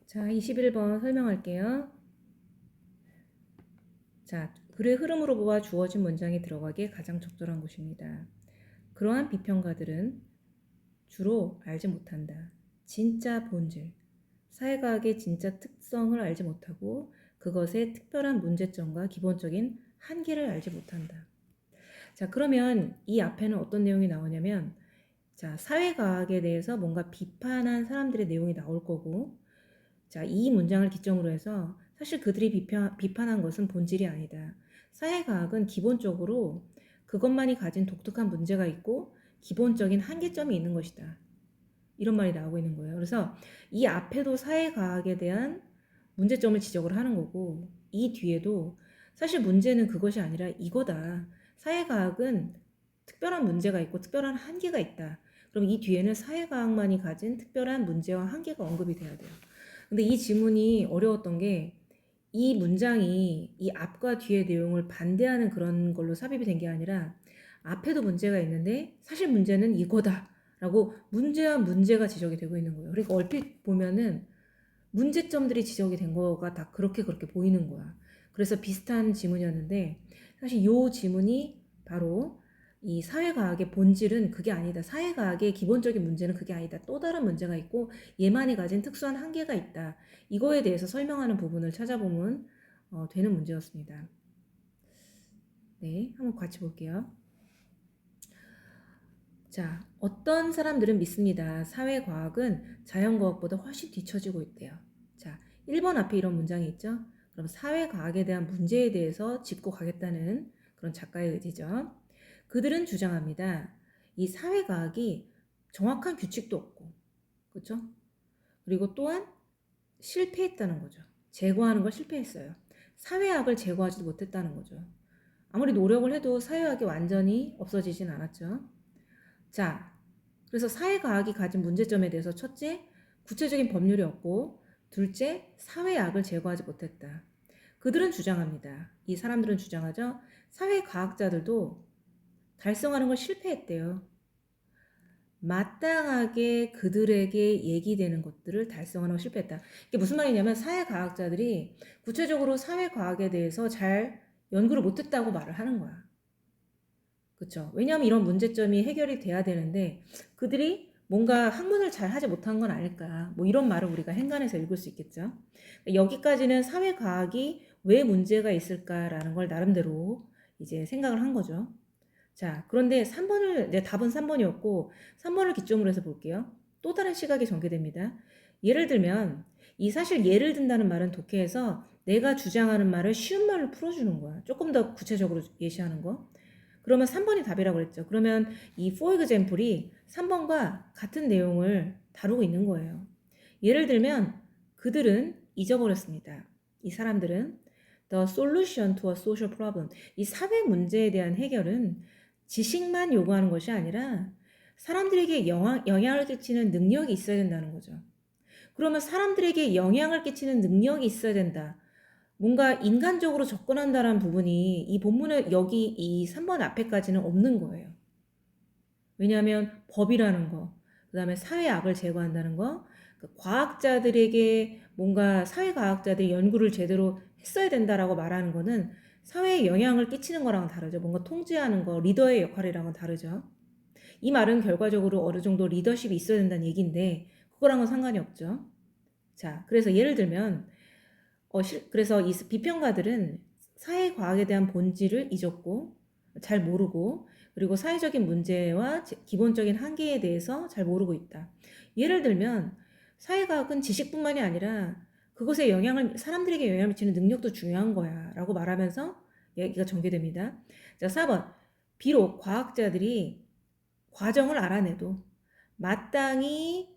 자, 21번 설명할게요. 자, 글의 흐름으로 보아 주어진 문장이 들어가기에 가장 적절한 곳입니다. 그러한 비평가들은 주로 알지 못한다. 진짜 본질, 사회과학의 진짜 특성을 알지 못하고 그것의 특별한 문제점과 기본적인 한계를 알지 못한다. 자, 그러면 이 앞에는 어떤 내용이 나오냐면, 자, 사회과학에 대해서 뭔가 비판한 사람들의 내용이 나올 거고, 자, 이 문장을 기점으로 해서 사실 그들이 비판한 것은 본질이 아니다. 사회과학은 기본적으로 그것만이 가진 독특한 문제가 있고 기본적인 한계점이 있는 것이다. 이런 말이 나오고 있는 거예요. 그래서 이 앞에도 사회과학에 대한 문제점을 지적을 하는 거고 이 뒤에도 사실 문제는 그것이 아니라 이거다. 사회과학은 특별한 문제가 있고 특별한 한계가 있다. 그럼 이 뒤에는 사회과학만이 가진 특별한 문제와 한계가 언급이 돼야 돼요. 근데 이 지문이 어려웠던 게 이 문장이 이 앞과 뒤의 내용을 반대하는 그런 걸로 삽입이 된 게 아니라 앞에도 문제가 있는데 사실 문제는 이거다 라고 문제와 문제가 지적이 되고 있는 거예요. 그러니까 얼핏 보면은 문제점들이 지적이 된 거가 다 그렇게 보이는 거야. 그래서 비슷한 지문이었는데 사실 이 지문이 바로 이 사회과학의 본질은 그게 아니다. 사회과학의 기본적인 문제는 그게 아니다. 또 다른 문제가 있고 얘만이 가진 특수한 한계가 있다. 이거에 대해서 설명하는 부분을 찾아보면 되는 문제였습니다. 네, 한번 같이 볼게요. 자, 어떤 사람들은 믿습니다. 사회과학은 자연과학보다 훨씬 뒤처지고 있대요. 자, 1번 앞에 이런 문장이 있죠? 그럼 사회과학에 대한 문제에 대해서 짚고 가겠다는 그런 작가의 의지죠. 그들은 주장합니다. 이 사회과학이 정확한 규칙도 없고, 그렇죠? 그리고 또한 실패했다는 거죠. 제거하는 걸 실패했어요. 사회학을 제거하지도 못했다는 거죠. 아무리 노력을 해도 사회학이 완전히 없어지진 않았죠. 자, 그래서 사회과학이 가진 문제점에 대해서 첫째, 구체적인 법률이 없고 둘째, 사회학을 제거하지 못했다. 그들은 주장합니다. 이 사람들은 주장하죠. 사회과학자들도 달성하는 걸 실패했대요. 마땅하게 그들에게 얘기되는 것들을 달성하는 걸 실패했다. 이게 무슨 말이냐면 사회과학자들이 구체적으로 사회과학에 대해서 잘 연구를 못했다고 말을 하는 거야. 그렇죠. 왜냐하면 이런 문제점이 해결이 돼야 되는데 그들이 뭔가 학문을 잘 하지 못한 건 아닐까. 뭐 이런 말을 우리가 행간해서 읽을 수 있겠죠. 여기까지는 사회과학이 왜 문제가 있을까라는 걸 나름대로 이제 생각을 한 거죠. 자, 그런데 3번을, 답은 3번이었고 3번을 기점으로 해서 볼게요. 또 다른 시각이 전개됩니다. 예를 들면 이 사실 예를 든다는 말은 독해에서 내가 주장하는 말을 쉬운 말로 풀어주는 거야. 조금 더 구체적으로 예시하는 거. 그러면 3번이 답이라고 그랬죠. 그러면 이 for example이 3번과 같은 내용을 다루고 있는 거예요. 예를 들면 그들은 잊어버렸습니다. 이 사람들은 the solution to a social problem. 이 사회 문제에 대한 해결은 지식만 요구하는 것이 아니라 사람들에게 영향을 끼치는 능력이 있어야 된다는 거죠. 그러면 사람들에게 영향을 끼치는 능력이 있어야 된다. 뭔가 인간적으로 접근한다는 부분이 이 본문의 여기 이 3번 앞에까지는 없는 거예요. 왜냐하면 법이라는 거, 그 다음에 사회악을 제거한다는 거, 그 과학자들에게 뭔가 사회과학자들이 연구를 제대로 했어야 된다라고 말하는 거는 사회에 영향을 끼치는 거랑은 다르죠. 뭔가 통제하는 거, 리더의 역할이랑은 다르죠. 이 말은 결과적으로 어느 정도 리더십이 있어야 된다는 얘기인데 그거랑은 상관이 없죠. 자, 그래서 예를 들면 그래서 이 비평가들은 사회과학에 대한 본질을 잊었고 잘 모르고 그리고 사회적인 문제와 기본적인 한계에 대해서 잘 모르고 있다. 예를 들면 사회과학은 지식뿐만이 아니라 그것에 사람들에게 영향을 미치는 능력도 중요한 거야 라고 말하면서 얘기가 전개됩니다. 자, 4번. 비록 과학자들이 과정을 알아내도 마땅히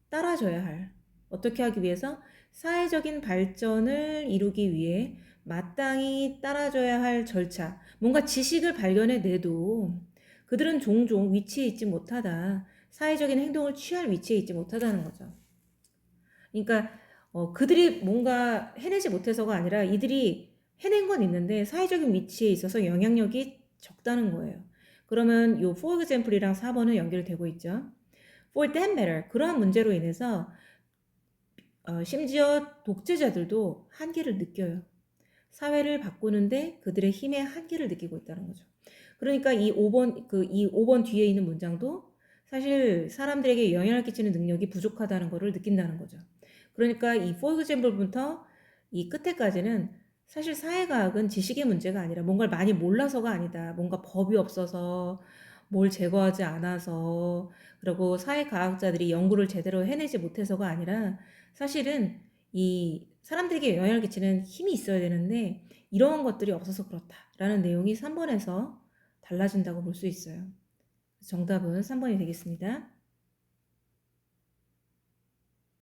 따라줘야 할 어떻게 하기 위해서 사회적인 발전을 이루기 위해 마땅히 따라줘야 할 절차, 뭔가 지식을 발견해내도 그들은 종종 위치에 있지 못하다. 사회적인 행동을 취할 위치에 있지 못하다는 거죠. 그러니까 그들이 뭔가 해내지 못해서가 아니라 이들이 해낸 건 있는데 사회적인 위치에 있어서 영향력이 적다는 거예요. 그러면 요 for example이랑 4번은 연결되고 있죠. For that matter, 그러한 문제로 인해서 심지어 독재자들도 한계를 느껴요. 사회를 바꾸는데 그들의 힘의 한계를 느끼고 있다는 거죠. 그러니까 이 5번 뒤에 있는 문장도 사실 사람들에게 영향을 끼치는 능력이 부족하다는 것을 느낀다는 거죠. 그러니까 이 for example부터 이 끝에까지는 사실 사회과학은 지식의 문제가 아니라 뭔가를 많이 몰라서가 아니다. 뭔가 법이 없어서 뭘 제거하지 않아서 그리고 사회과학자들이 연구를 제대로 해내지 못해서가 아니라 사실은 이 사람들에게 영향을 끼치는 힘이 있어야 되는데 이러한 것들이 없어서 그렇다라는 내용이 3번에서 달라진다고 볼 수 있어요. 정답은 3번이 되겠습니다.